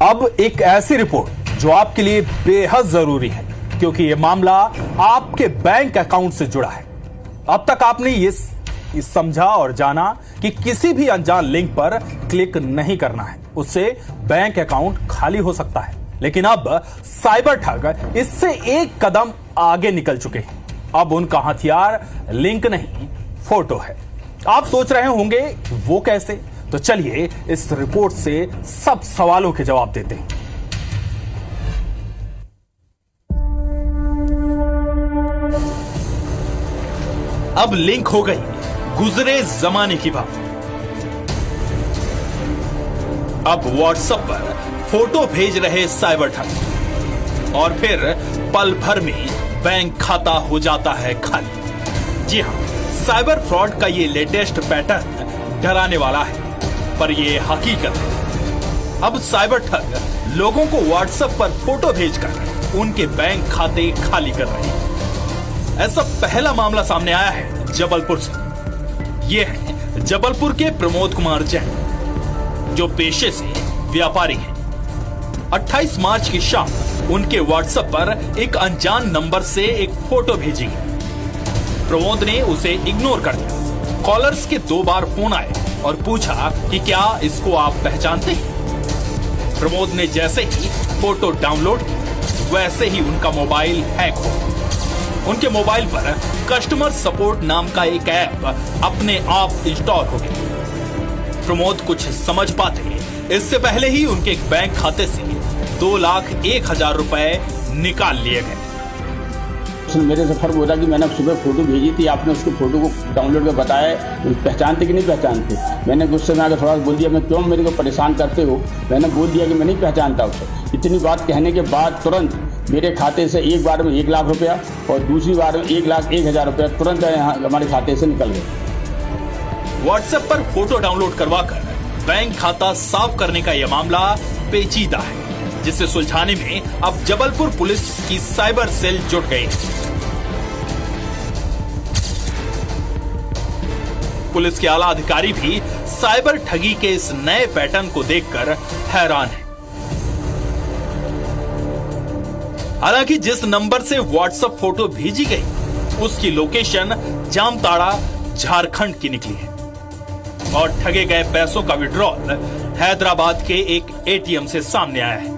अब एक ऐसी रिपोर्ट जो आपके लिए बेहद जरूरी है, क्योंकि यह मामला आपके बैंक अकाउंट से जुड़ा है। अब तक आपने ये समझा और जाना कि किसी भी अनजान लिंक पर क्लिक नहीं करना है, उससे बैंक अकाउंट खाली हो सकता है। लेकिन अब साइबर ठग इससे एक कदम आगे निकल चुके हैं। अब उनका हथियार लिंक नहीं, फोटो है। आप सोच रहे होंगे कि वो कैसे? तो चलिए इस रिपोर्ट से सब सवालों के जवाब देते हैं। अब लिंक हो गई गुजरे जमाने की बात। अब व्हाट्सएप पर फोटो भेज रहे साइबर ठग और फिर पल भर में बैंक खाता हो जाता है खाली। जी हां, साइबर फ्रॉड का ये लेटेस्ट पैटर्न डराने वाला है, पर ये हकीकत है। अब साइबर ठग लोगों को व्हाट्सएप पर फोटो भेजकर उनके बैंक खाते खाली कर रहे हैं। ऐसा पहला मामला सामने आया है जबलपुर से। ये है जबलपुर के प्रमोद कुमार जैन, जो पेशे से व्यापारी हैं। 28 मार्च की शाम उनके व्हाट्सएप पर एक अनजान नंबर से एक फोटो भेजी गई। प्रमोद ने उसे इग्नोर कर दिया। कॉलर्स के 2 बार फोन आए और पूछा कि क्या इसको आप पहचानते हैं। प्रमोद ने जैसे ही फोटो डाउनलोड की, वैसे ही उनका मोबाइल हैक हो गया। उनके मोबाइल पर कस्टमर सपोर्ट नाम का एक ऐप अपने आप इंस्टॉल हो गया। प्रमोद कुछ समझ पाते इससे पहले ही उनके बैंक खाते से 2,01,000 रुपए निकाल लिए गए। मेरे से फर्क होता कि मैंने सुबह फोटो भेजी थी, आपने उसको फोटो को डाउनलोड कर बताया, पहचानते कि नहीं पहचानते। मैंने गुस्से में आकर थोड़ा बोल दिया, मैं क्यों मेरे को परेशान करते हो। मैंने बोल दिया कि मैं नहीं पहचानता उसे। इतनी बात कहने के बाद तुरंत मेरे खाते से एक बार में 1 लाख रुपया और दूसरी बार में 1,01,000 रुपया तुरंत हमारे खाते से निकल गए। व्हाट्सएप पर फोटो डाउनलोड करवाकर बैंक खाता साफ करने का यह मामला पेचीदा है, जिसे सुलझाने में अब जबलपुर पुलिस की साइबर सेल जुट गई है। पुलिस के आला अधिकारी भी साइबर ठगी के इस नए पैटर्न को देखकर हैरान हैं। हालांकि जिस नंबर से व्हाट्सएप फोटो भेजी गई, उसकी लोकेशन जामताड़ा, झारखंड की निकली है और ठगे गए पैसों का विड्रॉल हैदराबाद के एक एटीएम से सामने आया है।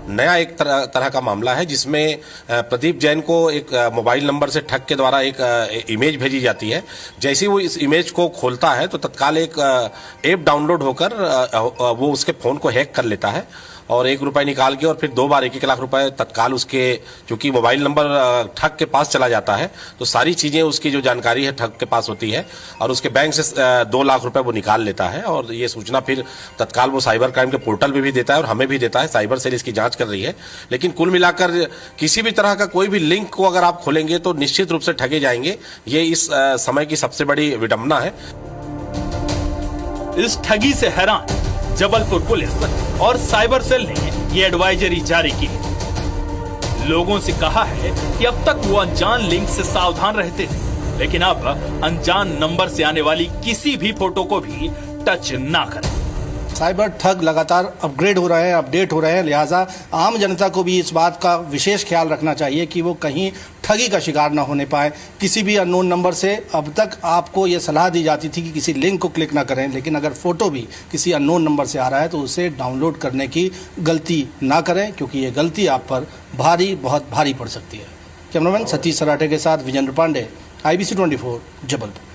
नया एक तरह का मामला है, जिसमें प्रदीप जैन को एक मोबाइल नंबर से ठग के द्वारा एक इमेज भेजी जाती है। जैसे ही वो इस इमेज को खोलता है तो तत्काल एक ऐप डाउनलोड होकर वो उसके फोन को हैक कर लेता है और 1 रुपए निकाल के और फिर 2 बार 1-1 लाख रुपए तत्काल उसके, चूंकि मोबाइल नंबर ठग के पास चला जाता है तो सारी चीजें उसकी जो जानकारी है ठग के पास होती है और उसके बैंक से 2 लाख रुपए वो निकाल लेता है। और ये सूचना फिर तत्काल वो साइबर क्राइम के पोर्टल पे भी देता है और हमें भी देता है। साइबर सेल इसकी जांच कर रही है। लेकिन कुल मिलाकर किसी भी तरह का कोई भी लिंक को अगर आप खोलेंगे तो निश्चित रूप से ठगे जाएंगे। ये इस समय की सबसे बड़ी विडंबना है। इस ठगी से हैरान जबलपुर पुलिस और साइबर सेल ने ये एडवाइजरी जारी की है। लोगों से कहा है कि अब तक वो अनजान लिंक से सावधान रहते थे, लेकिन अब अनजान नंबर से आने वाली किसी भी फोटो को भी टच ना करें। साइबर ठग लगातार अपग्रेड हो रहे हैं, अपडेट हो रहे हैं, लिहाजा आम जनता को भी इस बात का विशेष ख्याल रखना चाहिए कि वो कहीं ठगी का शिकार ना होने पाए किसी भी अननोन नंबर से। अब तक आपको ये सलाह दी जाती थी कि किसी लिंक को क्लिक ना करें, लेकिन अगर फोटो भी किसी अननोन नंबर से आ रहा है तो उसे डाउनलोड करने की गलती ना करें, क्योंकि ये गलती आप पर बहुत भारी पड़ सकती है। कैमरामैन सतीश सराठे के साथ विजेंद्र पांडे, IBC 24, जबलपुर।